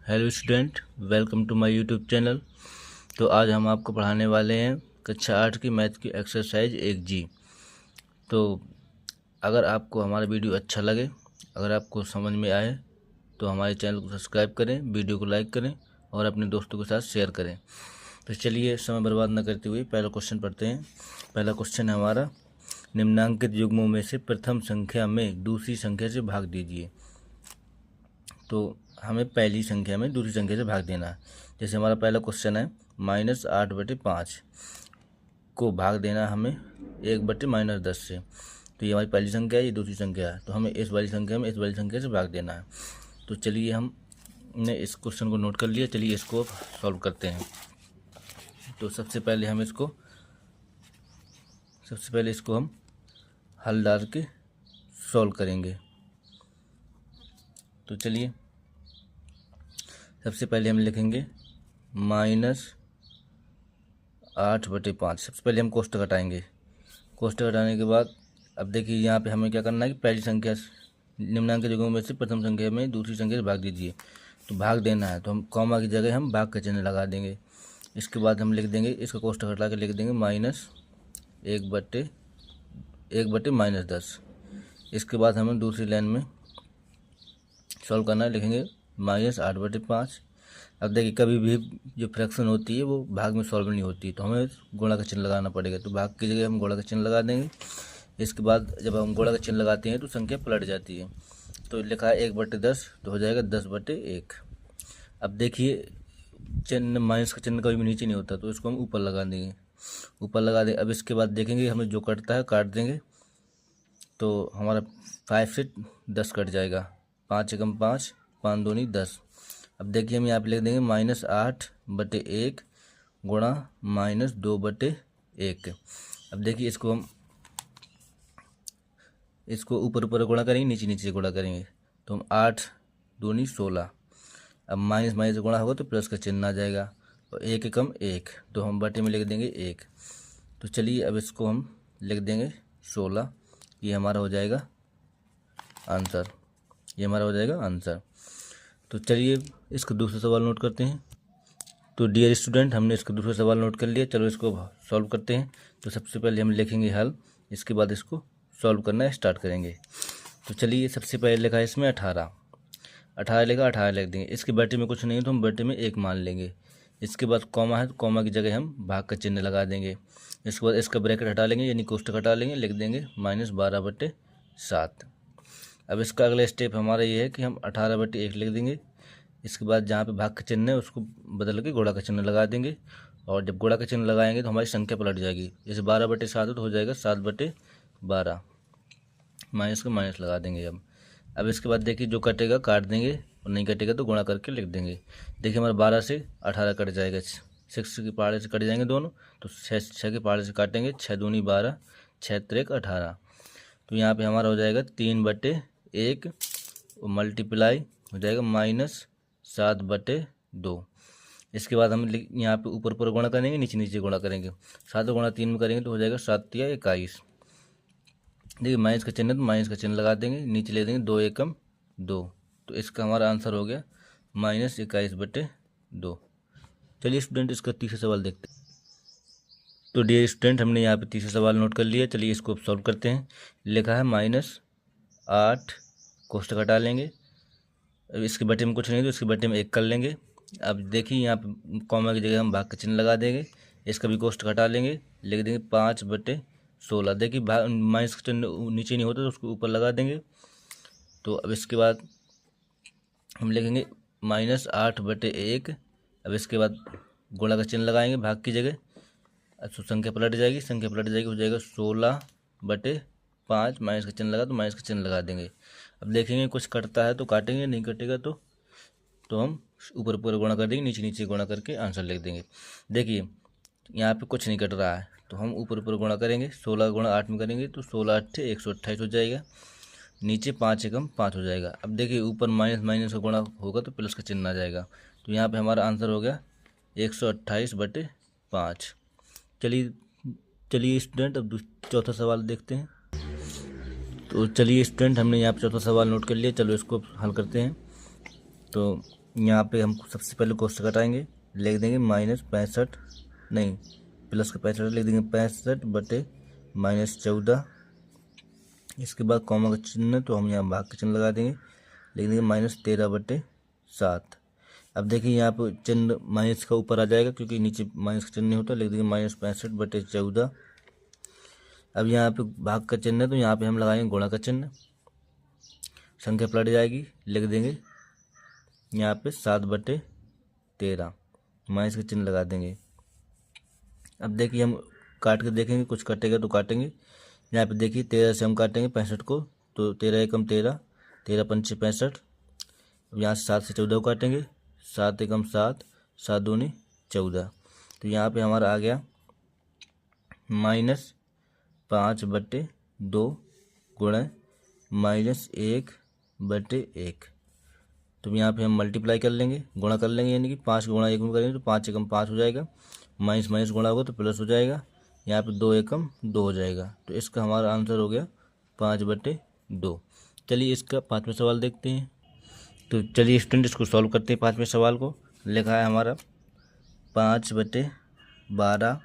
Hello student, welcome to my YouTube channel. तो आज हम आपको पढ़ाने वाले हैं कक्षा 8 की मैथ की एक्सरसाइज 1G। तो अगर आपको हमारा वीडियो अच्छा लगे, अगर आपको समझ में आए तो हमारे चैनल को सब्सक्राइब करें, वीडियो को लाइक करें और अपने दोस्तों के साथ शेयर करें। तो चलिए समय बर्बाद न करते हुए पहला क्वेश्चन पढ़ते हैं। पहला क्वेश्चन है हमारा, निम्नांकित युग्मों में से प्रथम संख्या में दूसरी संख्या से भाग दीजिए। तो हमें पहली संख्या में दूसरी संख्या से भाग देना है। जैसे हमारा पहला क्वेश्चन है -8/5 को भाग देना है हमें 1/-10 से। तो ये हमारी पहली संख्या है, ये दूसरी संख्या है, तो हमें इस वाली संख्या में इस वाली संख्या से भाग देना है। तो चलिए हमने इस क्वेश्चन को नोट कर लिया, चलिए इसको सॉल्व करते हैं। तो सबसे पहले इसको हम हल डाल के सॉल्व करेंगे। तो चलिए सबसे पहले हम लिखेंगे -8/5। सबसे पहले हम कोष्ठक हटाएंगे। कोष्ठक हटाने के बाद अब देखिए यहाँ पे हमें क्या करना है कि पहली संख्या निम्नांकित युग्मों में से प्रथम संख्या में दूसरी संख्या से भाग दीजिए। तो भाग देना है तो हम कॉमा की जगह हम भाग का चिन्ह लगा देंगे। इसके बाद हम लिख देंगे, इसका कोष्ठक हटा के लिख देंगे -1/-10। इसके बाद हमें दूसरी लाइन में सॉल्व करना है, लिखेंगे -8/5। अब देखिए कभी भी जो फ्रैक्शन होती है वो भाग में सॉल्व नहीं होती, तो हमें गुणा का चिन्ह लगाना पड़ेगा। तो भाग की जगह हम गुणा का चिन्ह लगा देंगे। इसके बाद जब हम गुणा का चिन्ह लगाते हैं तो संख्या पलट जाती है। तो लिखा है 1/10, तो हो जाएगा 10/1। अब देखिए चिन्ह माइनस का चिन्ह कभी भी नीचे नहीं होता, तो इसको हम ऊपर लगा देंगे, ऊपर लगा दें। अब इसके बाद देखेंगे हमें जो कटता है काट देंगे, तो हमारा 5 से 10 कट जाएगा। 5 एकम 5, 5 दूनी 10। अब देखिए हम यहाँ पे लिख देंगे -8/1 गुणा -2/1। अब देखिए इसको ऊपर ऊपर गुणा करेंगे, नीचे नीचे गुणा करेंगे, तो हम 8 दूनी 16। अब माइनस माइनस गुणा होगा तो प्लस का चिन्ह आ जाएगा, और 1 एकम 1, तो हम बटे में लिख देंगे 1। तो चलिए अब इसको हम लिख देंगे 16। ये हमारा हो जाएगा आंसर। तो चलिए इसका दूसरा सवाल नोट करते हैं। तो डियर स्टूडेंट, हमने इसका दूसरा सवाल नोट कर लिया, चलो इसको सॉल्व करते हैं। तो सबसे पहले हम लिखेंगे हल, इसके बाद इसको सॉल्व करना स्टार्ट करेंगे। तो चलिए सबसे पहले लिखा है इसमें 18 लिखा, 18 लिख देंगे। इसके बटे में कुछ नहीं है तो हम बटे में 1 मान लेंगे। इसके बाद कॉमा है तो कॉमा की जगह हम भाग का चिन्ह लगा देंगे। इसके बाद इसका ब्रैकेट हटा लेंगे, यानी कोष्ठक हटा लेंगे, लिख देंगे -12/7। अब इसका अगला स्टेप हमारा ये है कि हम 18/1 लिख देंगे। इसके बाद जहाँ पे भाग का चिन्ह है उसको बदल के गुणा का चिन्ह लगा देंगे, और जब गुणा का चिन्ह लगाएंगे तो हमारी संख्या पलट जाएगी। जैसे 12/7 है तो हो जाएगा 7/12, माइनस का माइनस लगा देंगे। अब इसके बाद देखिए जो कटेगा काट देंगे, और नहीं कटेगा तो गुणा करके लिख देंगे। देखिए हमारा 12 से 18 कट जाएगा, 6 के पहाड़े से कट जाएंगे दोनों, तो 6 के पहाड़े से काटेंगे, 6 दूनी 12, 6 त्रिक 18। तो यहाँ पे हमारा हो जाएगा 3/1 और मल्टीप्लाई हो जाएगा -7/2। इसके बाद हम यहाँ पे ऊपर ऊपर गुणा करेंगे, नीचे नीचे गुणा करेंगे। 7 गुणा 3 में करेंगे तो हो जाएगा 7 या 21। देखिए माइनस का चिन्ह है तो माइनस का चिन्ह लगा देंगे, नीचे ले देंगे 2 एकम 2। तो इसका हमारा आंसर हो गया -21/2। चलिए स्टूडेंट इसका तीसरा सवाल देखते हैं। तो डियर स्टूडेंट, हमने यहाँ पे तीसरा सवाल नोट कर लिया, चलिए इसको सॉल्व करते हैं। लिखा है -8, कोष्ठक हटा लेंगे। अब इसके बटे में कुछ नहीं तो इसके बटे में 1 कर लेंगे। अब देखिए यहाँ पे कॉमा की जगह हम भाग का चिन्ह लगा देंगे। इसका भी कोष्ठक हटा लेंगे, लिख देंगे 5/16। देखिए माइनस का चिन्ह नीचे नहीं होता तो उसको ऊपर लगा देंगे। तो अब इसके बाद हम लिखेंगे -8/1। अब इसके बाद गुणा का चिन्ह लगाएंगे भाग की जगह। अब संख्या पलट जाएगी, हो जाएगा 16/5। माइनस का चिन्ह लगा तो माइनस का चिन्ह लगा देंगे। अब देखेंगे कुछ कटता है तो काटेंगे, नहीं कटेगा तो हम ऊपर ऊपर गुणा कर देंगे, नीचे नीचे गुणा करके आंसर लिख देंगे। देखिए यहाँ पे कुछ नहीं कट रहा है तो हम ऊपर ऊपर गुणा करेंगे। 16 गुणा 8 में करेंगे तो 16 8 128 हो जाएगा, नीचे 5 एकम 5 हो जाएगा। अब देखिए ऊपर माइनस माइनस का गुणा होगा तो प्लस का चिन्ह आ जाएगा। तो यहाँ पे हमारा आंसर हो गया 128/5। चलिए स्टूडेंट अब चौथा सवाल देखते हैं। तो चलिए स्टूडेंट, हमने यहाँ पे चौथा सवाल नोट कर लिया, चलो इसको हल करते हैं। तो यहाँ पे हम सबसे पहले कोष्टक हटाएंगे, लिख देंगे -65, नहीं प्लस का 65 लिख देंगे 65/-14। इसके बाद कॉमा का चिन्ह, तो हम यहाँ भाग का चिन्ह लगा देंगे, लिख देंगे -13/7। अब देखिए यहाँ पे चिन्ह माइनस का ऊपर आ जाएगा क्योंकि नीचे माइनस का चिन्ह नहीं होता, लिख देंगे -65/14। अब यहाँ पे भाग का चिन्ह है तो यहाँ पे हम लगाएंगे गुणा का चिन्ह, संख्या पलट जाएगी, लिख देंगे यहाँ पे 7/13, माइनस का चिन्ह लगा देंगे। अब देखिए हम काट के देखेंगे, कुछ कटेगा तो काटेंगे। यहाँ पे देखिए 13 से हम काटेंगे 65 को, तो 13 एकम 13, 13×5 65। अब यहाँ से 7 से 14 को काटेंगे, 7 एकम 7, 7 दूनी 14। तो यहाँ पे हमारा आ गया -5/2 गुणा -1/1। तो यहाँ पे हम मल्टीप्लाई कर लेंगे, गुणा कर लेंगे, यानी कि 5 गुणा 1 में करेंगे तो 5 एकम 5 हो जाएगा, माइनस माइनस गुणा होगा तो प्लस हो जाएगा, यहाँ पे 2 एकम 2 हो जाएगा। तो इसका हमारा आंसर हो गया 5/2। चलिए इसका 5वां सवाल देखते हैं। तो चलिए स्टूडेंट इसको सॉल्व करते हैं। 5वें सवाल को लिखा है हमारा 5/12,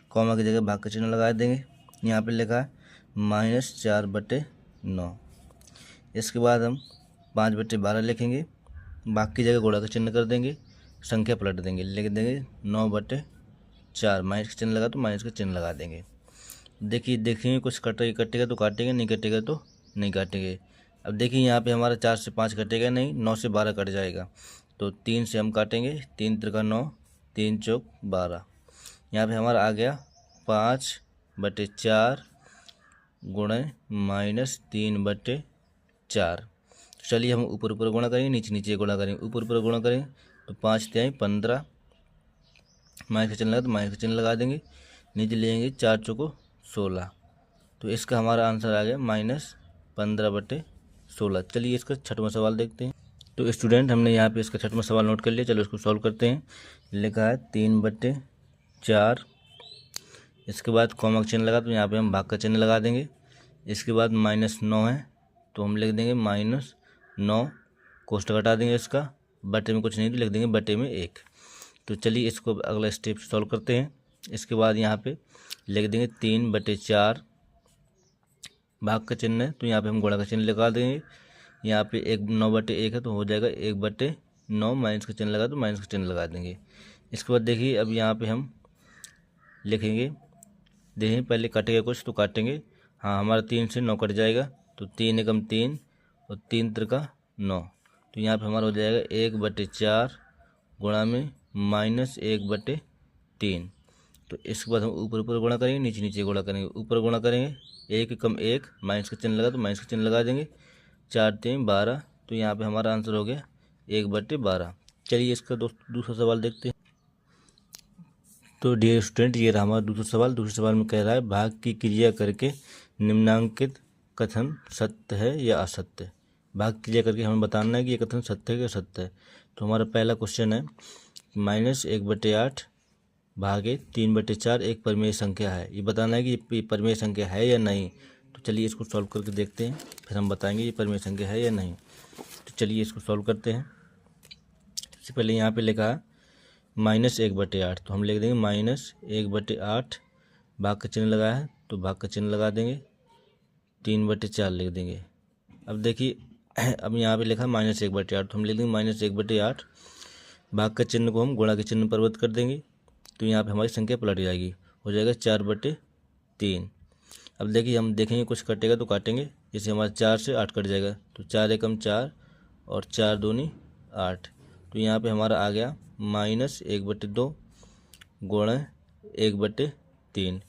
कॉमा की जगह भाग का चिन्ह लगा देंगे। यहाँ पे लिखा है -4/9। इसके बाद हम 5/12 लिखेंगे, भाग की जगह गुणा का चिन्ह कर देंगे, संख्या पलट देंगे, लिख देंगे 9/4, माइनस का चिन्ह लगा तो माइनस का चिन्ह लगा देंगे। देखिए देखेंगे कुछ कटेगा तो काटेंगे, नहीं कटेगा तो नहीं काटेंगे। अब देखिए यहाँ पे हमारा 4 से 5 कटेगा नहीं, 9 से 12 कट जाएगा, तो 3 से हम काटेंगे, 3 त्रिका 9, 3 चौक 12। यहाँ पे हमारा आ गया 5/4 गुणा -3/4। चलिए हम ऊपर ऊपर गुणा करेंगे, नीचे नीचे गुणा करेंगे। ऊपर ऊपर गुणा करेंगे तो 5 तिहाई 15, माइनस का चिन्ह लगा तो माइनस का चिन्ह लगा देंगे, नीचे लेंगे 4 चौको 16। तो इसका हमारा आंसर आ गया -15/16। चलिए इसका 6वां सवाल देखते हैं। तो स्टूडेंट हमने यहाँ पे इसका 6वां सवाल नोट कर लिया, चलो इसको सॉल्व करते हैं। लिखा है 3/4, इसके बाद कॉमा का चिन्ह लगा तो यहाँ पे हम भाग का चिन्ह लगा देंगे। इसके बाद -9 है तो हम लिख देंगे -9, कोष्टक हटा देंगे, इसका बटे में कुछ नहीं तो लिख देंगे बटे में 1। तो चलिए इसको अगला स्टेप सॉल्व करते हैं। इसके बाद यहाँ पे लिख देंगे 3/4, भाग का चिन्ह है तो यहाँ पे हम गुणा का चिन्ह लगा देंगे। यहाँ पे 9/1 है तो हो जाएगा 1/9, माइनस का चिन्ह लगा तो माइनस का चिन्ह लगा देंगे। इसके बाद देखिए अब यहाँ पे हम लिखेंगे, देखिए पहले कटेगा कुछ तो काटेंगे। हाँ हमारा 3 से 9 कट जाएगा, तो 3 एकम 3 और 3 त्रिका 9। तो यहाँ पे हमारा हो जाएगा 1/4 गुणा में -1/3। तो इसके बाद हम ऊपर ऊपर गुणा करेंगे, नीचे नीचे गुणा करेंगे। ऊपर गुणा करेंगे 1 एकम 1, माइनस का चिन्ह लगा तो माइनस का चिन्ह लगा देंगे, 4 3 12। तो यहाँ पे हमारा आंसर हो गया 1/12। चलिए इसका दूसरा सवाल देखते हैं। तो डियर स्टूडेंट ये रहा हमारा दूसरा सवाल। दूसरे सवाल में कह रहा है भाग की क्रिया करके निम्नांकित कथन सत्य है या असत्य। भाग की क्रिया करके हमें बताना है कि ये कथन सत्य है या असत्य है। तो हमारा पहला क्वेश्चन है -1/8 भागे 3/4 एक परिमेय संख्या है। ये बताना है कि ये परिमेय संख्या है या नहीं। तो चलिए इसको सॉल्व करके देखते हैं, फिर हम बताएंगे ये परिमेय संख्या है या नहीं। तो चलिए इसको सॉल्व करते हैं। सबसे पहले यहाँ पे लिखा है -1/8, तो हम लिख देंगे -1/8, भाग का चिन्ह लगा है तो भाग का चिन्ह लगा देंगे, 3/4 लिख देंगे। अब देखिए अब यहाँ पे लिखा -1/8, तो हम लिख देंगे -1/8, भाग का चिन्ह को हम गुणा के चिन्ह में परिवर्तित कर देंगे, तो यहाँ पे हमारी संख्या पलट जाएगी, हो जाएगा 4/3। अब देखिए हम देखेंगे कुछ कटेगा तो काटेंगे, जैसे हमारा 4 से 8 कट जाएगा, तो 4 एकम 4 और 4 दूनी 8। तो यहाँ पे हमारा आ गया -1/2 गुणा 1/3।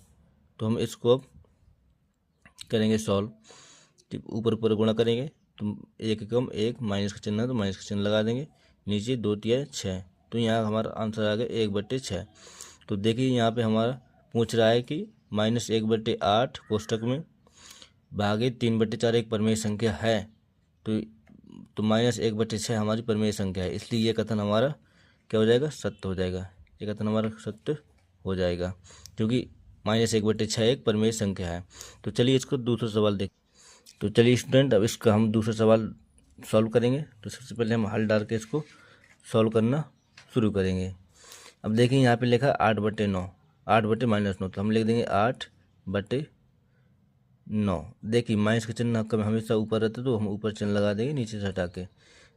तो हम इसको अब करेंगे सॉल्व। ऊपर ऊपर गुणा करेंगे तो 1 एकम 1, माइनस का चिन्ह है तो माइनस का चिन्ह लगा देंगे, नीचे 2 तिहाई 6। तो यहाँ हमारा आंसर आ गया 1/6। तो देखिए यहाँ पे हमारा पूछ रहा है कि -1/8 कोष्टक में भागे 3/4 एक परिमेय संख्या है, तो -1/6 हमारी परिमेय संख्या है, इसलिए ये कथन हमारा क्या हो जाएगा, सत्य हो जाएगा। ये कथन हमारा सत्य हो जाएगा क्योंकि -1/6 एक परिमेय संख्या है। तो चलिए इसको दूसरा सवाल देख। तो चलिए स्टूडेंट अब इसका हम दूसरा सवाल सॉल्व करेंगे। तो सबसे पहले हम हल डाल के इसको सॉल्व करना शुरू करेंगे। अब देखिए यहाँ पे लिखा 8/9, 8/-9, तो हम लिख देंगे 8/9। देखिए माइनस का चिन्ह कभी हमेशा ऊपर रहता है तो हम ऊपर चिन्ह लगा देंगे नीचे से हटा के।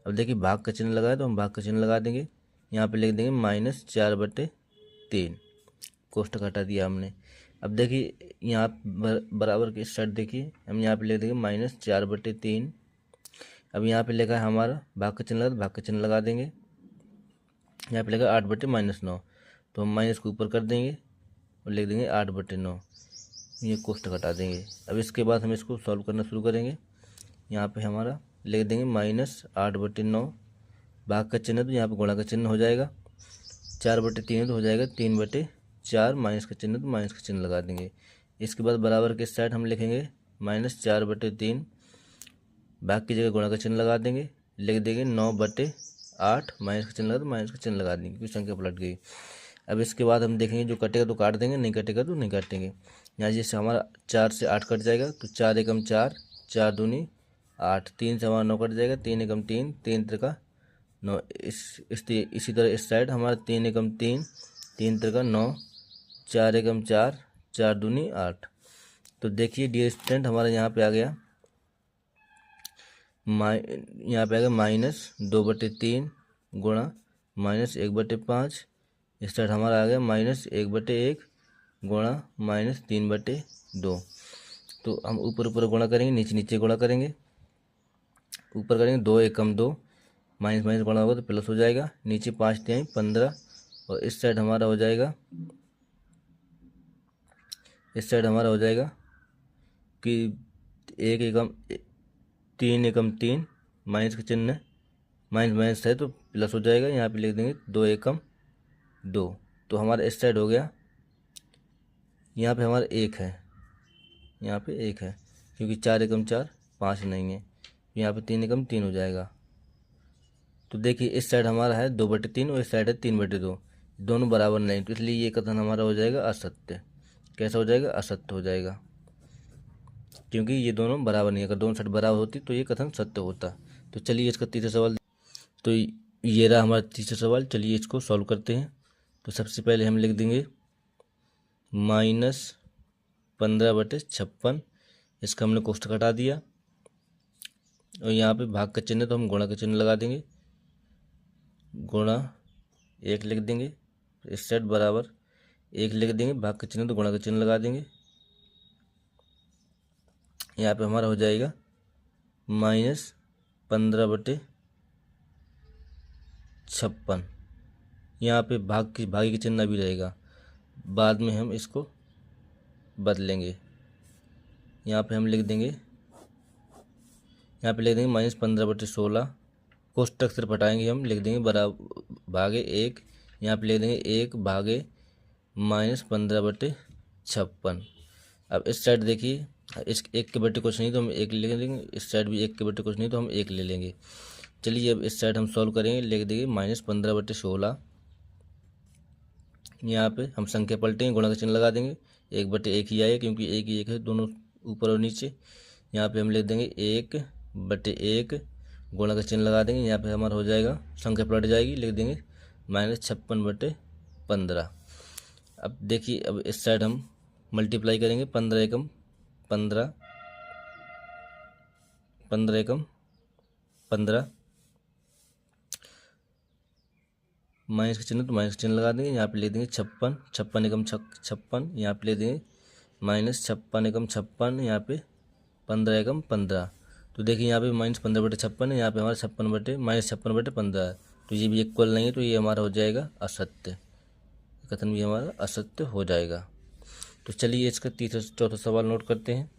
अब देखिए भाग का चिन्ह लगाए तो हम भाग का चिन्ह लगा देंगे। यहाँ पे लिख देंगे -4/3, कोष्टक हटा दिया हमने। अब देखिए यहाँ बराबर के इस साइड देखिए हम यहाँ पे लिख देंगे -4/3। अब यहाँ पे लिखा है हमारा भाग का चिन्ह लगा, भाग का चिन्ह लगा देंगे। यहाँ पे लिखा 8/-9, तो हम माइनस को ऊपर कर देंगे और लिख देंगे 8/9, ये कोष्टक हटा देंगे। अब इसके बाद हम इसको सॉल्व करना शुरू करेंगे। यहाँ पे हमारा लिख देंगे -8/9, भाग का चिन्ह तो यहाँ पे गुणा का चिन्ह हो जाएगा, 4/3 तो हो जाएगा 3/4, माइनस का चिन्ह तो माइनस का चिन्ह लगा देंगे। इसके बाद बराबर के साइड हम लिखेंगे -4/3, भाग की जगह गुणा का चिन्ह लगा देंगे, लिख देंगे 9/8, माइनस का चिन्ह लगा तो माइनस का चिन्ह लगा देंगे क्योंकि संख्या पलट गई। अब इसके बाद हम देखेंगे जो कटेगा तो काट देंगे, नहीं कटेगा तो नहीं काटेंगे। यहाँ जैसे हमारा 4 से 8 कट जाएगा तो 4 एकम 4, 4 दूनी 8, 3 से हमारा 9 कट जाएगा, 3 एकम 3, 3 त्रिका 9। इसी तरह इस साइड हमारा 3 एकम 3, 3 त्रिका 9, 4 एकम 4, 4 दूनी 8। तो देखिए डियर स्टूडेंट हमारा यहाँ पे आ गया यहाँ पे आ गया -2/3 गुणा -1/5। इस साइड हमारा आ गया -1/1 गुणा -3/2। तो हम ऊपर ऊपर गुणा करेंगे, नीचे नीचे गुणा करेंगे। ऊपर करेंगे 2 एकम 2, माइनस माइनस गुणा होगा तो प्लस हो जाएगा, नीचे 5×3 15। और इस साइड हमारा हो जाएगा, इस साइड हमारा हो जाएगा कि 1 एकम 3 एकम 3, माइनस का चिन्ह माइनस माइनस है तो प्लस हो जाएगा। यहाँ पे लिख देंगे 2 एकम 2, तो हमारा इस साइड हो गया। यहाँ पे हमारा 1 है, यहाँ पे 1 है क्योंकि 4 एकम 4 5 नहीं है, यहाँ पे 3 एकम 3 हो जाएगा। तो देखिए इस साइड हमारा है 2/3 और इस साइड है 3/2, दोनों बराबर नहीं, तो इसलिए ये कथन हमारा हो जाएगा असत्य। कैसा हो जाएगा? असत्य हो जाएगा, क्योंकि ये दोनों बराबर नहीं है। अगर दोनों साइड बराबर होती तो ये कथन सत्य होता। तो चलिए इसका तीसरा सवाल, तो ये रहा हमारा तीसरा सवाल। चलिए इसको सॉल्व करते हैं। तो सबसे पहले हम लिख देंगे -15/56, इसका हमने कोष्टक हटा दिया। और यहाँ पे भाग का चिन्ह तो हम गुणा का चिन्ह लगा देंगे, गुणा 1 लिख देंगे। इस साइड बराबर 1 लिख देंगे, भाग का चिन्ह तो गुणा का चिन्ह लगा देंगे। यहाँ पे हमारा हो जाएगा -15/56। यहाँ पे भागी का चिन्ह भी रहेगा, बाद में हम इसको बदलेंगे। यहाँ पे हम लिख देंगे, यहाँ पे लिख देंगे -15/16, कोष्टक सिर्फ हटाएंगे हम, लिख देंगे बराबर भागे 1। यहाँ पे लिख देंगे 1 भागे -15/56। अब इस साइड देखिए, इस 1 के बटे कुछ नहीं तो हम 1 ले लेंगे, इस साइड भी 1 के बटे कुछ नहीं तो हम 1 ले लेंगे। चलिए अब इस साइड हम सॉल्व करेंगे, लिख देंगे -15/16। यहाँ पे हम संख्या पलटेंगे, गुणा का चिन्ह लगा देंगे, 1/1 ही आएगा क्योंकि 1 ही 1 है दोनों ऊपर और नीचे। यहाँ पे हम लिख देंगे 1/1, गुणा का चिन्ह लगा देंगे। यहाँ पे हमारा हो जाएगा, संख्या पलट जाएगी, लिख देंगे -56/15। अब देखिए अब इस साइड हम मल्टीप्लाई करेंगे, 15 एकम 15, 15 एकम 15, माइनस का चिन्ह तो माइनस का चिन्ह लगा देंगे। यहाँ पे ले देंगे 56, 56 एकम 56, यहाँ पे ले देंगे -56 एकम 56, यहाँ पे 15 एकम 15। तो देखिए यहाँ पे -15/56 है, यहाँ पे हमारा -56/15 है, तो ये भी इक्वल नहीं है, तो ये हमारा हो जाएगा असत्य, कथन भी हमारा असत्य हो जाएगा। तो चलिए इसका चौथा सवाल नोट करते हैं।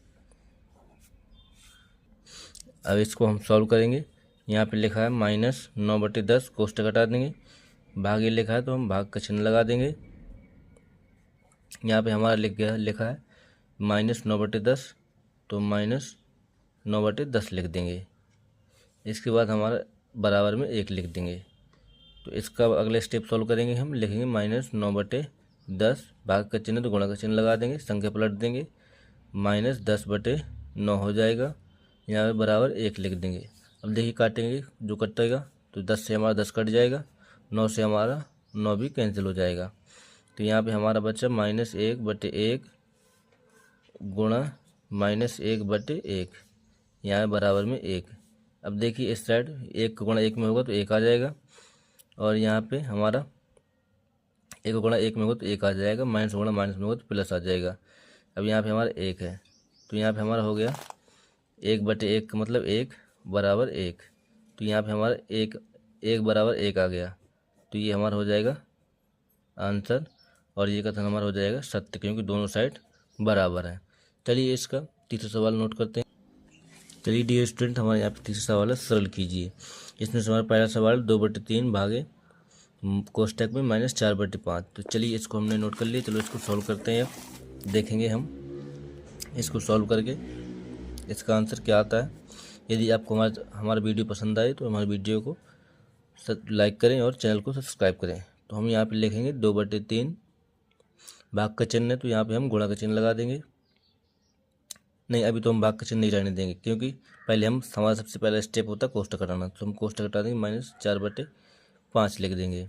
अब इसको हम सॉल्व करेंगे। यहाँ पे लिखा है -9/10, कोष्टक हटा देंगे, भागे लिखा है तो हम भाग का चिन्ह लगा देंगे। यहाँ पे हमारा लिखा है -9/10, तो -9/10 लिख देंगे। इसके बाद हमारा बराबर में 1 लिख देंगे। तो इसका अगले स्टेप सॉल्व करेंगे, हम लिखेंगे -9/10, भाग का चिन्ह तो गुणा का चिन्ह लगा देंगे, संख्या पलट देंगे, -10/9 हो जाएगा। यहाँ पे बराबर 1 लिख देंगे। अब देखिए काटेंगे, जो कटेगा तो 10 से हमारा 10 कट जाएगा, 9 से हमारा 9 भी कैंसिल हो जाएगा। तो यहाँ पे हमारा बच्चा -1/1 गुणा -1/1, यहाँ बराबर में 1। अब देखिए इस साइड 1 गुणा 1 में होगा तो 1 आ जाएगा, और यहाँ पे हमारा 1 गुणा 1 में होगा तो 1 आ जाएगा, माइनस गुणा माइनस में होगा तो प्लस आ जाएगा। अब यहाँ पे हमारा 1 है, तो यहाँ पे हमारा हो गया 1/1 का मतलब 1 बराबर 1। तो यहाँ पे हमारा 1 बराबर 1 आ गया, तो ये हमारा हो जाएगा आंसर, और ये कथन हमारा हो जाएगा सत्य, क्योंकि दोनों साइड बराबर है। चलिए इसका तीसरा सवाल नोट करते हैं। चलिए डियर स्टूडेंट, हमारे यहाँ पे तीसरा सवाल है, सरल कीजिए। इसमें से हमारा पहला सवाल 2/3 भागे कोष्टक में -4/5। तो चलिए इसको हमने नोट कर लिया, चलो इसको सॉल्व करते हैं। अब देखेंगे हम इसको सॉल्व करके इसका आंसर क्या आता है। यदि आपको हमारा वीडियो पसंद आए तो हमारे वीडियो को लाइक करें और चैनल को सब्सक्राइब करें। तो हम यहाँ पे लिखेंगे 2/3, भाग का चिन्ह है तो यहाँ पे हम गुणा का चिन्ह लगा देंगे। नहीं, अभी तो हम भाग का चिन्ह नहीं रहने देंगे, क्योंकि पहले हमारा सबसे पहला स्टेप होता है कोष्टक हटाना। तो हम कोष्टक हटा देंगे, -4/5 लिख देंगे।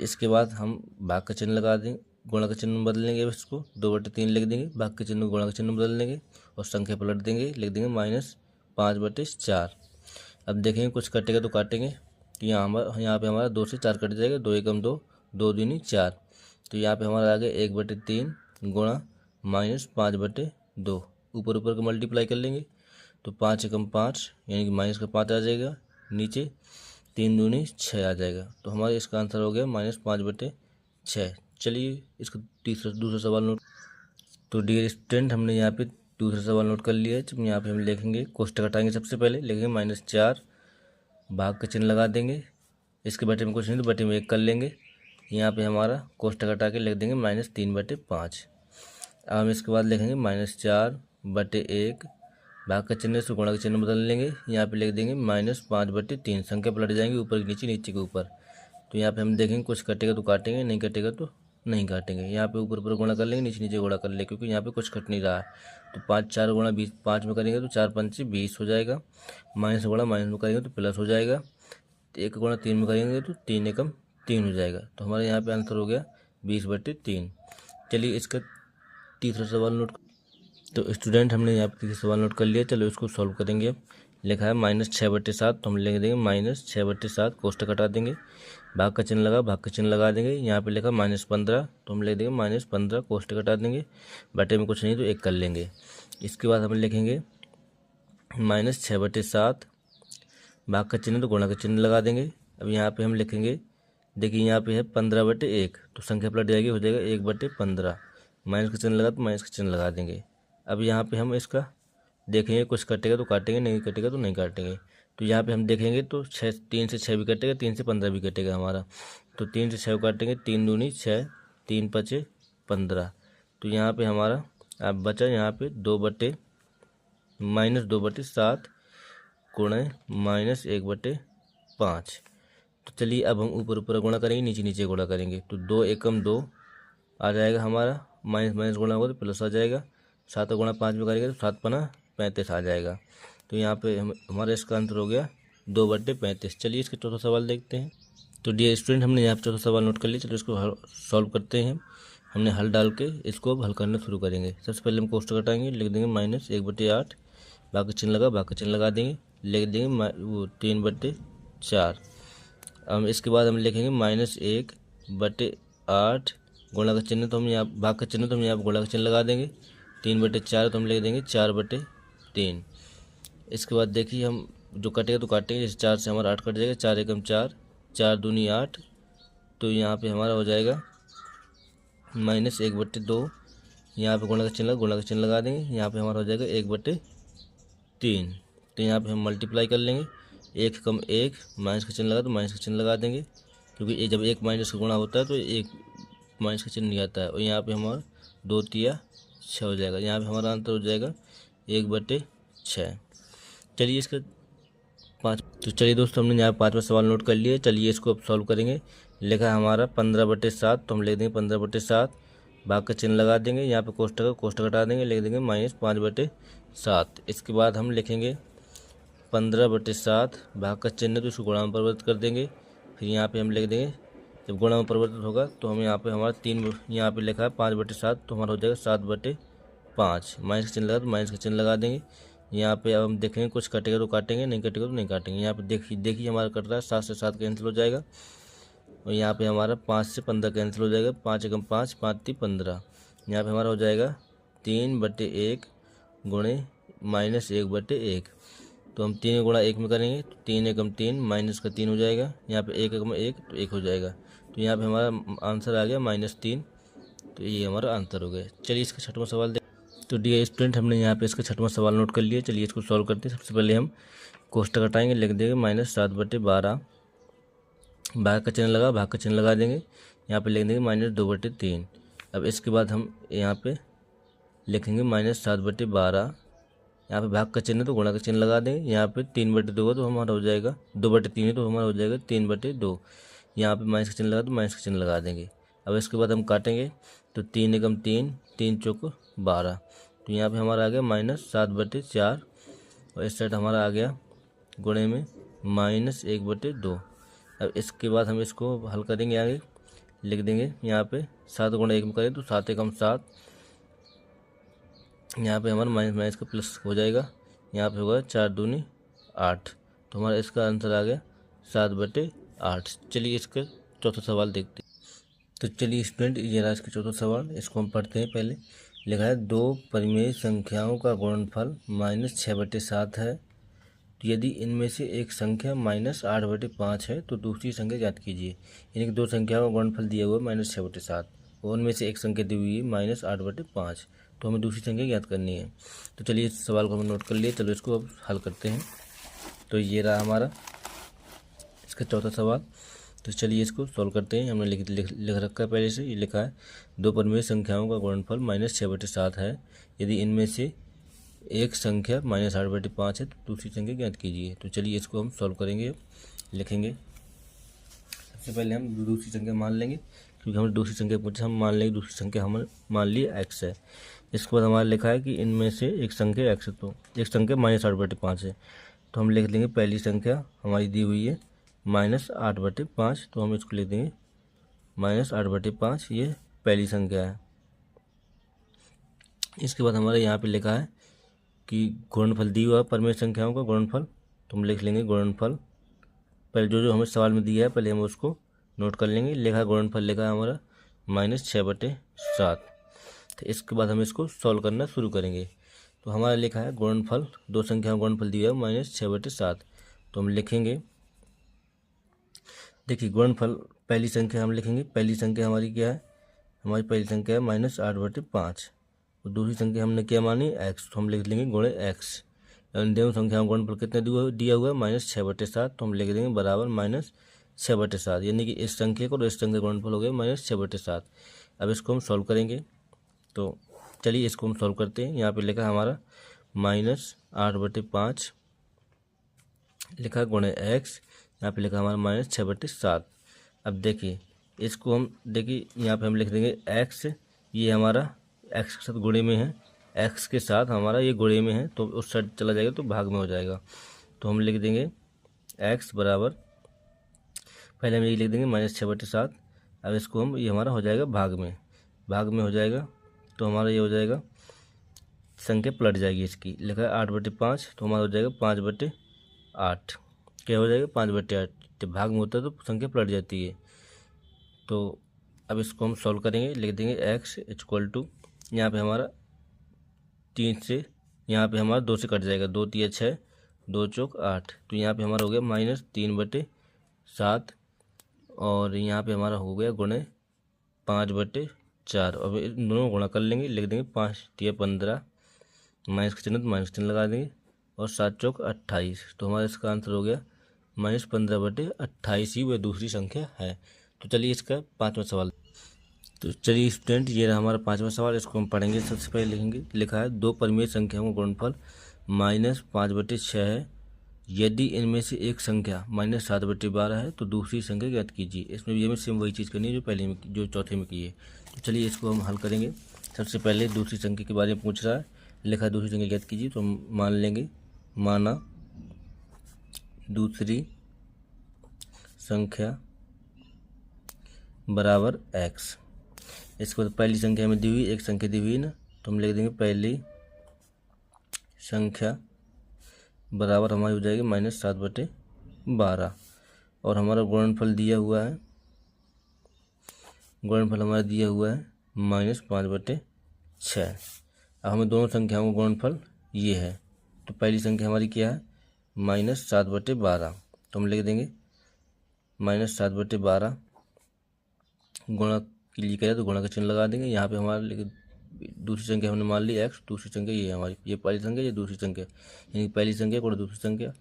इसके बाद हम भाग का चिन्ह लगा देंगे, गुणा का चिन्ह बदल लेंगे, इसको 2/3 लिख देंगे, भाग के चिन्ह गुणा का चिन्ह बदल लेंगे और संख्या पलट देंगे, लिख देंगे -5/4। अब देखेंगे कुछ कटेगा तो काटेंगे, तो यहाँ पे हमारा 2 से 4 कट जाएगा, 2 एकम 2, 2 दूनी 4। तो यहाँ पे हमारा आ गया 1/3 गुणा -5/2, ऊपर ऊपर का मल्टीप्लाई कर लेंगे तो 5 एकम 5, यानी कि माइनस का 5 आ जाएगा, नीचे 3 दूनी 6 आ जाएगा। तो हमारा इसका आंसर हो गया -5/6। चलिए इसका दूसरा सवाल नोट। तो डियर स्टूडेंट, हमने यहाँ पे दूसरा सवाल नोट कर लिया है। जब यहाँ पे हम लिखेंगे कोष्टक हटाएंगे, सबसे पहले लिखेंगे -4, भाग का चिन्ह लगा देंगे, इसके बटे में कुछ नहीं तो बटे में 1 कर लेंगे। यहाँ पे हमारा कोष्टक हटा के लिख देंगे -3/5। अब हम इसके बाद लिखेंगे -4/1, भाग का चिन्ह से गुणा का चिन्ह बदल लेंगे, यहाँ पे लिख देंगे -5/3, संख्या पलट जाएंगे ऊपर के नीचे, नीचे के ऊपर। तो यहाँ पे हम देखेंगे कुछ कटेगा तो काटेंगे, नहीं कटेगा तो नहीं काटेंगे। यहाँ पे ऊपर ऊपर गुणा कर लेंगे, नीचे नीचे गुणा कर लेंगे, क्योंकि यहाँ पे कुछ कट नहीं रहा है। तो 5 4 गुणा 20, 5 में करेंगे तो 4 5 20 हो जाएगा, माइनस गुणा माइनस में करेंगे तो प्लस हो जाएगा, 1 गुणा 3 में करेंगे तो 3 एकम 3 हो जाएगा। तो हमारे यहाँ पे आंसर हो गया 20/3। चलिए इसका तीसरा सवाल नोट। तो स्टूडेंट, हमने यहाँ पे तीसरा सवाल नोट कर लिया, चलो इसको सॉल्व करेंगे। अब लिखा है -6/7, तो हम लिख देंगे -6/7, कोष्टक हटा देंगे, भाग का चिन्ह लगा, भाग का चिन्ह लगा देंगे। यहाँ पे लिखा -15, तो हम लिख देंगे -15, कोष्टक हटा देंगे, बटे में कुछ नहीं तो 1 कर लेंगे। इसके बाद हम लिखेंगे -6/7, भाग का चिन्ह तो गुणा का चिन्ह लगा देंगे। अब यहाँ पे हम लिखेंगे, देखिए यहाँ पे है 15/1, तो संख्या पलट जाएगी, हो जाएगा 1/15, माइनस का चिन्ह लगा तो माइनस का चिन्ह लगा देंगे। अब यहाँ पे हम इसका देखेंगे कुछ कटेगा तो काटेंगे, नहीं कटेगा तो नहीं काटेंगे। तो यहाँ पे हम देखेंगे तो 3 से 6 भी कटेगा, 3 से 15 भी कटेगा हमारा। तो 3 से 6 काटेंगे, 3 दूनी 6, 3 5 15। तो यहाँ पे हमारा अब बचा यहाँ पे -2/7 गुणे -1/5। तो चलिए अब हम ऊपर ऊपर गुणा करेंगे, नीचे नीचे गुणा करेंगे। तो 2 एकम 2 आ जाएगा हमारा, माइनस माइनस गुणा होगा तो प्लस आ जाएगा, 7 गुणा 5 में करेंगे तो 7 पना 35 आ जाएगा। तो यहाँ पे हमारा इसका आंसर हो गया 2/35। चलिए इसके चौथा सवाल देखते हैं। तो डियर स्टूडेंट, हमने यहाँ पे चौथा सवाल नोट कर लिया, चलो इसको सॉल्व करते हैं। हमने हल डाल के इसको अब हल करना शुरू करेंगे। सबसे पहले हम कोष्टक हटाएंगे, लिख देंगे -1/8, भाग का चिन्ह लगा, भाग का चिन्ह लगा देंगे, लिख देंगे 3/4। हम इसके बाद हम लिखेंगे -1/8, गुणा का चिन्ह तो हम यहाँ, भाग का चिन्ह तो हम यहाँ गुणा का चिन्ह लगा देंगे, 3/4 तो हम लिख देंगे 4/3। इसके बाद देखिए हम जो कटेगा तो काटेंगे, जैसे 4 से हमारा 8 कट जाएगा, 4 एकम 4, 4 दूनी 8। तो यहाँ पे हमारा हो जाएगा -1/2, यहाँ पे गुणा का चिन्ह लगा देंगे, यहाँ पे हमारा हो जाएगा 1/3। तो यहाँ पे हम मल्टीप्लाई कर लेंगे, 1 एकम 1, माइनस का चिन्ह लगा तो माइनस का चिन्ह लगा देंगे, क्योंकि जब 1 माइनस का गुणा होता है तो 1 माइनस का चिन्ह नहीं आता है। और यहाँ पे हमारा 2 तिया 6 हो जाएगा, यहाँ पे हमारा आंसर हो जाएगा 1/6। चलिए इसका तो चलिए दोस्तों, हमने यहाँ 5वां सवाल नोट कर लिया। चलिए इसको अब सॉल्व करेंगे। लिखा है हमारा 15/7, तो हम लिख देंगे 15/7, भाग का चिन्ह लगा देंगे, यहाँ पे कोष्टक हटा देंगे, लिख देंगे -5/7। इसके बाद हम लिखेंगे 15/7, भाग का चिन्ह तो इसको गुणा में परिवर्तित कर देंगे, फिर यहाँ पे हम लिख देंगे जब गुणा में परिवर्तित होगा तो हम यहाँ पे हमारा 3 यहाँ पे लिखा है 5/7 तो हमारा हो जाएगा 7/5। माइनस का चिन्ह लगा तो माइनस का चिन्ह लगा देंगे। यहाँ पे अब हम देखेंगे कुछ कटेगा तो काटेंगे, नहीं कटेगा तो नहीं काटेंगे। यहाँ पे देखिए हमारा कट रहा है, 7 से 7 कैंसिल हो जाएगा और यहाँ पे हमारा 5 से 15 कैंसिल हो जाएगा। 5 एकम 5, 5 × 3 = 15। यहाँ पे हमारा हो जाएगा 3/1 गुणे -1/1। तो हम 3 गुणा 1 में करेंगे तो 3 एकम 3 माइनस का 3 हो जाएगा। यहाँ पे 1 एकम 1 तो 1 हो जाएगा। तो यहाँ पे हमारा आंसर आ गया -3। तो ये हमारा आंसर हो गया। चलिए इसका छठवां सवाल देख। तो डियर स्टूडेंट हमने यहाँ पे इसका छठवां सवाल नोट कर लिया। चलिए इसको सॉल्व करते हैं। सबसे पहले हम कोष्टक हटाएंगे, लिख देंगे -7/12। भाग का चिन्ह लगा, भाग का चिन्ह लगा देंगे। यहाँ पे लिख देंगे -2/3। अब इसके बाद हम यहाँ पे लिखेंगे -7/12। यहाँ पे भाग का चिन्ह तो गुणा का चिन्ह लगा देंगे। यहाँ पे 3/2 तो हमारा हो जाएगा 2/3 है तो हमारा हो जाएगा 3/2। यहाँ पे माइनस का चिन्ह लगा तो माइनस का चिन्ह लगा देंगे। अब इसके बाद हम काटेंगे तो 3 एकम 3, 3 चौक 12। तो यहाँ पे हमारा आ गया -7/4 और इस साइड हमारा आ गया गुणे में -1/2। अब इसके बाद हम इसको हल करेंगे, आगे लिख देंगे यहाँ पे 7 गुणा 1 में करें तो 7 एकम 7। यहाँ पे हमारा माइनस का प्लस हो जाएगा। यहाँ पे होगा 4 दूनी 8। तो हमारा इसका आंसर आ गया 7/8। चलिए इसका चौथा सवाल देखते हैं। तो चलिए स्टूडेंट ये रहा इसका चौथा सवाल, इसको हम पढ़ते हैं। पहले लिखा है 2 परिमेय संख्याओं का गुणनफल -6/7 है। तो यदि इनमें से एक संख्या -8/5 है तो दूसरी संख्या ज्ञात कीजिए। यानी कि 2 संख्याओं का गुणनफल दिया हुआ है -6/7 और उनमें से एक संख्या दी हुई है -8/5। तो हमें दूसरी संख्या ज्ञात करनी है। तो चलिए इस सवाल को हम नोट कर लिए। चलो इसको अब हल करते हैं। तो ये रहा हमारा इसका चौथा सवाल। तो चलिए इसको सॉल्व करते हैं। हमने लिख रखा है पहले से, ये लिखा है 2 परिमेय संख्याओं का गुणनफल -6/7 है। यदि इनमें से एक संख्या -8/5 है तो दूसरी संख्या ज्ञात कीजिए। तो चलिए इसको हम सॉल्व करेंगे, लिखेंगे। सबसे पहले हम दूसरी संख्या मान लेंगे, क्योंकि हमें दूसरी संख्या पूछा, हम मान लेंगे दूसरी संख्या हम मान लिए x है। इसके बाद हमारा लिखा है कि इनमें से एक संख्या x है, तो एक संख्या -8/5 है। तो हम लिख देंगे पहली संख्या हमारी दी हुई है -8/5। तो हम इसको लिख देंगे -8/5, ये पहली संख्या है। इसके बाद हमारे यहाँ पे लिखा है कि गुणनफल दी हुआ है परिमेय संख्याओं का गुणनफल। तो हम लिख लेंगे गुणनफल। पहले जो हमें सवाल में दिया है पहले हम उसको नोट कर लेंगे। लिखा गुणनफल लिखा है हमारा -6/7। तो इसके बाद हम इसको सॉल्व करना शुरू करेंगे। तो हमारा लिखा है गुणनफल, 2 संख्याओं का गुणनफल दिया है -6/7। तो हम लिखेंगे, देखिए गुणनफल पहली संख्या हम लिखेंगे। पहली संख्या हमारी क्या है, हमारी पहली संख्या है -8/5 और दूसरी संख्या हमने क्या मानी x। तो हम लिख लेंगे गुणे x। इन दोनों संख्याओं का गुणनफल कितना दिया हुआ है -6/7। तो हम लिख देंगे बराबर -6/7, यानी कि इस संख्या को और इस संख्या का गुणनफल हो गया -6/7। अब इसको हम सॉल्व करेंगे। तो चलिए इसको हम सॉल्व करते हैं। यहाँ पे लिखा है हमारा -8/5 लिखा गुणे x, यहाँ पे लिखा हमारा -6/7। अब देखिए इसको हम यहाँ पे हम लिख देंगे x, ये हमारा x के साथ गुणे में है, x के साथ हमारा ये गुणे में है तो उस साइड चला जाएगा तो भाग में हो जाएगा। तो हम लिख देंगे x बराबर, पहले हम ये लिख देंगे -6/7। अब इसको हम ये हमारा हो जाएगा भाग में हो जाएगा। तो हमारा ये हो जाएगा, संख्या पलट जाएगी इसकी, लिखा है 8/5 तो हमारा हो जाएगा 5/8। क्या हो जाएगा 5/8। जब भाग में होता है तो संख्या पलट जाती है। तो अब इसको हम सॉल्व करेंगे, लिख देंगे x = यहाँ पे हमारा 3 से, यहाँ पे हमारा 2 से कट जाएगा, 2 × 3 = 6, 2 चौक 8। तो यहाँ पे हमारा हो गया -3/7 और यहाँ पे हमारा हो गया गुणे 5/4। अब इन दोनों गुणा कर लेंगे, लिख देंगे 5 × 15, माइनस का चिन्ह तो माइनस चिन्ह लगा देंगे और 7 चौक 28। तो हमारा इसका आंसर हो गया -15/28 ही वह दूसरी संख्या है। तो चलिए इसका पाँचवा सवाल। तो चलिए स्टूडेंट ये रहा हमारा पाँचवा सवाल, इसको हम पढ़ेंगे। सबसे पहले लिखेंगे, लिखा है 2 परिमेय संख्याओं का गुणनफल -5/6 है। यदि इनमें से एक संख्या -7/12 है तो दूसरी संख्या ज्ञात कीजिए। इसमें भी हमें सेम वही चीज़ करनी है जो पहले में, जो चौथे में की है। तो चलिए इसको हम हल करेंगे। सबसे पहले दूसरी संख्या के बारे में पूछ रहा है, लिखा है दूसरी संख्या ज्ञात कीजिए। तो हम मान लेंगे, माना दूसरी संख्या बराबर एक्स। इसके बाद पहली संख्या हमें दी हुई, एक संख्या दी हुई ना, तो हम लिख देंगे पहली संख्या बराबर हमारी हो जाएगी -7/12। और हमारा गुणनफल दिया हुआ है, गुणनफल हमारा दिया हुआ है -5/6। अब हमें दोनों संख्याओं का गुणनफल ये है, तो पहली संख्या हमारी क्या है -7/12, तो हम लिख देंगे -7/12। गुणा के लिए करें तो गुणा का चिन्ह लगा देंगे। यहाँ पे हमारे दूसरी संख्या हमने मान ली एक्स, दूसरी संख्या ये है हमारी, ये पहली संख्या, ये दूसरी संख्या, यानी कि पहली संख्या गुणा दूसरी संख्या,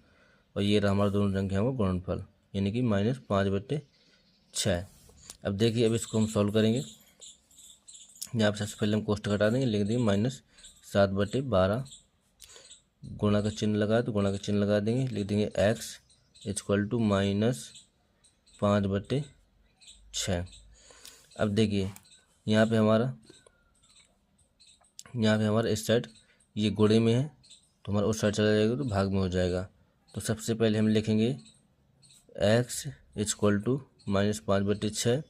और ये रहा हमारा दोनों संख्याओं का गुणनफल, यानी कि -5/6। अब देखिए, अब इसको हम सॉल्व करेंगे। यहाँ पर सबसे पहले हम कोष्ठक हटा देंगे, लिख देंगे -7/12, गुणा का चिन्ह लगा तो गुणा का चिन्ह लगा देंगे, लिख देंगे एक्स इक्वल टू -5/6। अब देखिए यहाँ पे हमारा इस साइड ये गुणे में है, तो हमारा उस साइड चला जाएगा तो भाग में हो जाएगा। तो सबसे पहले हम लिखेंगे x इक्वल टू -5/6,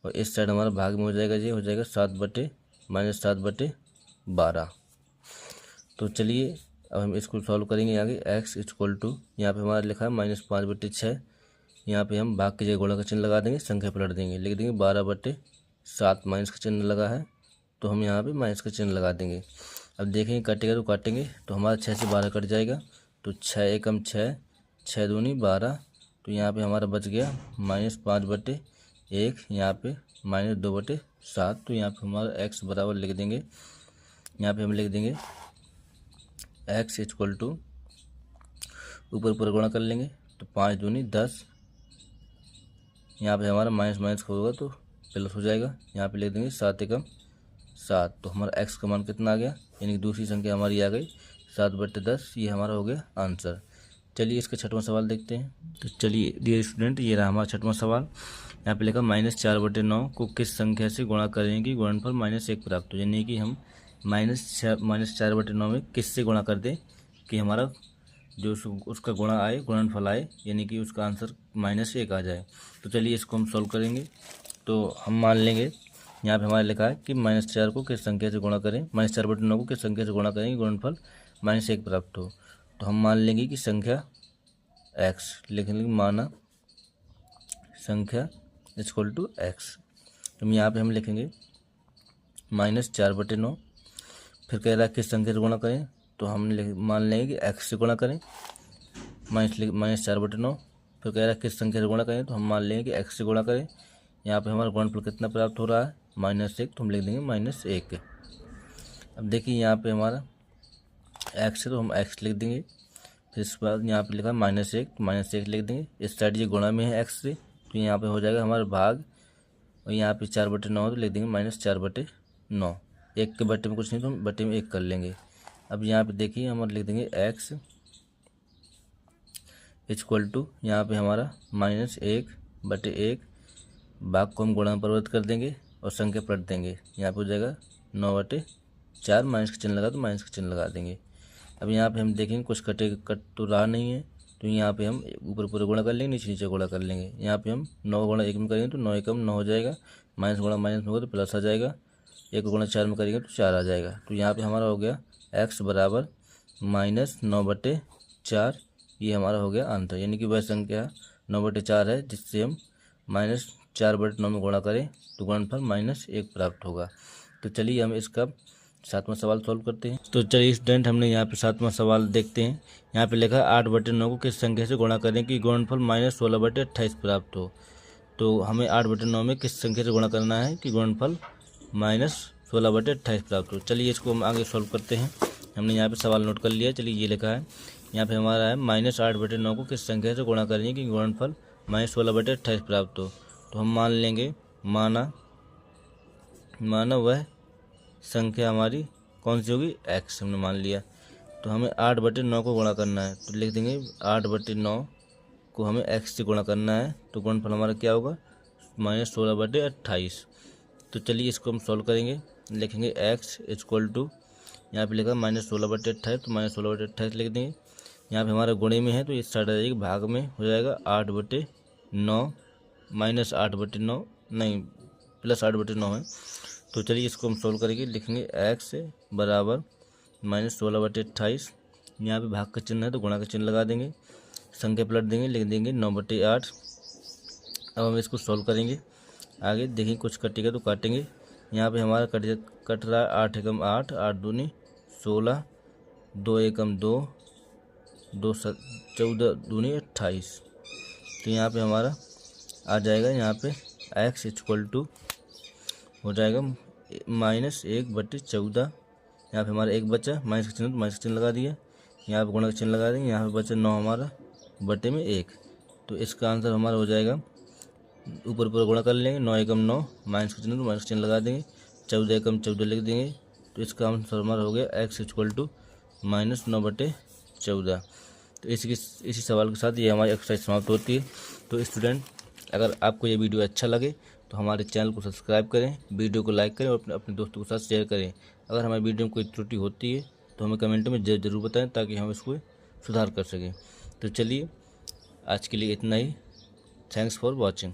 और इस साइड हमारा भाग में हो जाएगा, ये हो जाएगा -7/12। तो चलिए अब हम इसको सॉल्व करेंगे आगे। x इक्वल टू यहाँ पे हमारा लिखा है -5/6, यहाँ पे हम भाग की जगह गुणा का चिन्ह लगा देंगे, संख्या पलट देंगे, लिख देंगे 12/7, माइनस का चिन्ह लगा है तो हम यहाँ पे माइनस का चिन्ह लगा देंगे। अब देखेंगे कटेगा तो काटेंगे तो हमारा 6 से 12 कट जाएगा, तो 6 एकम 6, 6 दूनी 12, तो यहाँ पे हमारा बच गया -5/1, यहाँ पे -2/7। तो यहाँ पे हमारा x बराबर लिख देंगे, यहाँ पे हम लिख देंगे x इक्वल टू, ऊपर ऊपर गुणा कर लेंगे तो 5 दूनी 10, यहाँ पे हमारा माइनस माइनस होगा तो प्लस हो जाएगा, यहाँ पे लिख देंगे 7 एकम 7। तो हमारा x का मान कितना आ गया, यानी कि दूसरी संख्या हमारी आ गई 7/10, ये हमारा हो गया आंसर। चलिए इसका छठवां सवाल देखते हैं। तो चलिए डियर स्टूडेंट, ये रहा हमारा छठवां सवाल। यहाँ पे लिखा -4/9 को किस संख्या से गुणा करें कि गुणनफल -1 प्राप्त हो, यानी कि हम -4/9 में किससे गुणा कर दें कि हमारा जो उसका गुणा आए, गुणनफल आए, यानी कि उसका आंसर -1 आ जाए। तो चलिए इसको हम सॉल्व करेंगे। तो हम मान लेंगे, यहाँ पे हमारा लिखा है कि -4 को किस संख्या से गुणा करें, -4/9 को किस संख्या से गुणा करें कि गुणनफल -1 प्राप्त हो। तो हम मान लेंगे कि संख्या x, लिख लेंगे माना संख्या इक्वल टू x। तो यहाँ पे हम लिखेंगे -4/9, फिर कह रहा है किस संख्या से गुणा करें, तो हम मान लेंगे कि x से गुणा करें, -4/9, फिर कह रहा है किस संख्या से गुणा करें, तो हम मान लेंगे कि x से गुणा करें। यहाँ पे हमारा गुणनफल कितना प्राप्त हो रहा है -1, तो हम लिख देंगे -1। अब देखिए यहाँ पे हमारा x है तो हम x लिख देंगे, फिर इसके बाद यहाँ पे लिखा है -1, तो -1 लिख देंगे। इस साइड ये गुणा में है x से, तो यहाँ पे हो जाएगा हमारा भाग, और यहाँ पे 4/9 तो लिख देंगे -4/9। 1 के बटे में कुछ नहीं तो हम बटे में 1 कर लेंगे। अब यहाँ पे देखिए हम लिख देंगे x इक्वल टू, यहाँ पे हमारा -1/1, भाग को हम गुणा में परिवर्तित कर देंगे और संख्या पलट देंगे, यहाँ पे हो जाएगा 9/4, माइनस का चिन्ह लगा तो माइनस का चिन्ह लगा देंगे। अब यहाँ पे हम देखेंगे कुछ कट तो रहा नहीं है, तो यहाँ पे हम ऊपर पूरे गुणा कर लेंगे, नीचे नीचे गुणा कर लेंगे। यहाँ पे हम 9 गुणा 1 में करेंगे तो 9 एकम 9 हो जाएगा, माइनस गुणा माइनस में होगा तो प्लस आ जाएगा, 1 गुणा 4 में करेंगे तो 4 आ जाएगा। तो यहाँ पे हमारा हो गया x बराबर -9/4, ये हमारा हो गया आंसर, यानी कि वह संख्या 9/4 है जिससे हम -4/9 में गुणा करें तो गुणनफल -1 प्राप्त होगा। तो चलिए हम इसका 7वां सवाल सॉल्व करते हैं। तो चलिए स्टूडेंट, हमने यहाँ पे 7वां सवाल देखते हैं। यहाँ पे लिखा है 8/9 को किस संख्या से गुणा करें कि गुणनफल -16/28 प्राप्त हो। तो हमें 8/9 में किस संख्या से गुणा करना है कि गुणनफल -16/28 प्राप्त हो। चलिए इसको हम आगे सॉल्व करते हैं। हमने यहाँ पे सवाल नोट कर लिया। चलिए ये लिखा है, यहाँ पे हमारा है -8/9 को किस संख्या से गुणा करें कि गुणनफल -16/28 प्राप्त हो। तो हम मान लेंगे, माना वह संख्या हमारी कौन सी होगी, x हमने मान लिया। तो हमें 8/9 को गुणा करना है, तो लिख देंगे 8/9 को हमें x से गुणा करना है, तो गुणनफल हमारा क्या होगा -16/28। तो चलिए इसको हम सॉल्व करेंगे। लिखेंगे x इक्वल टू, यहाँ पे लिखा -16/28, तो -16/28 लिख देंगे। यहाँ पे हमारा गुणे में है तो इस साइड आ जाएगी, भाग में हो जाएगा 8/9 -8/9, नहीं प्लस 8/9 है। तो चलिए इसको हम सोल्व करेंगे। लिखेंगे x बराबर -16/28। यहाँ पे भाग का चिन्ह है तो गुणा का चिन्ह लगा देंगे, संख्या पलट देंगे, लिख देंगे 9/8। अब हम इसको सोल्व करेंगे। आगे देखेंगे कुछ कटेगा तो काटेंगे। यहाँ पे हमारा कट रहा है 8 एकम 8, 8 दूनी 16, 2 एकम 2, 2 14 दूनी 28। तो यहाँ पे हमारा आ जाएगा, यहाँ पे x = हो जाएगा -1/14। यहाँ पे हमारा 1 बचा, माइनस का चिन्ह तो माइनस का चिन्ह लगा दिया, यहाँ पे गुणा का चिन्ह लगा देंगे। यहाँ पे बचा 9 हमारा बटे में 1। तो इसका आंसर हमारा हो जाएगा, ऊपर ऊपर गुणा कर लेंगे, 9 एकम 9, माइनस का चिन्ह तो माइनस का चिन्ह लगा देंगे, 14 एकम 14 लिख देंगे। तो इसका आंसर हमारा हो गया x = -9/14। तो इसी सवाल के साथ ये हमारी एक्सरसाइज समाप्त होती है। तो स्टूडेंट, अगर आपको ये वीडियो अच्छा लगे तो हमारे चैनल को सब्सक्राइब करें, वीडियो को लाइक करें और अपने दोस्तों के साथ शेयर करें। अगर हमारी वीडियो में कोई त्रुटि होती है तो हमें कमेंट में ज़रूर बताएं ताकि हम इसको सुधार कर सकें। तो चलिए आज के लिए इतना ही। Thanks for watching.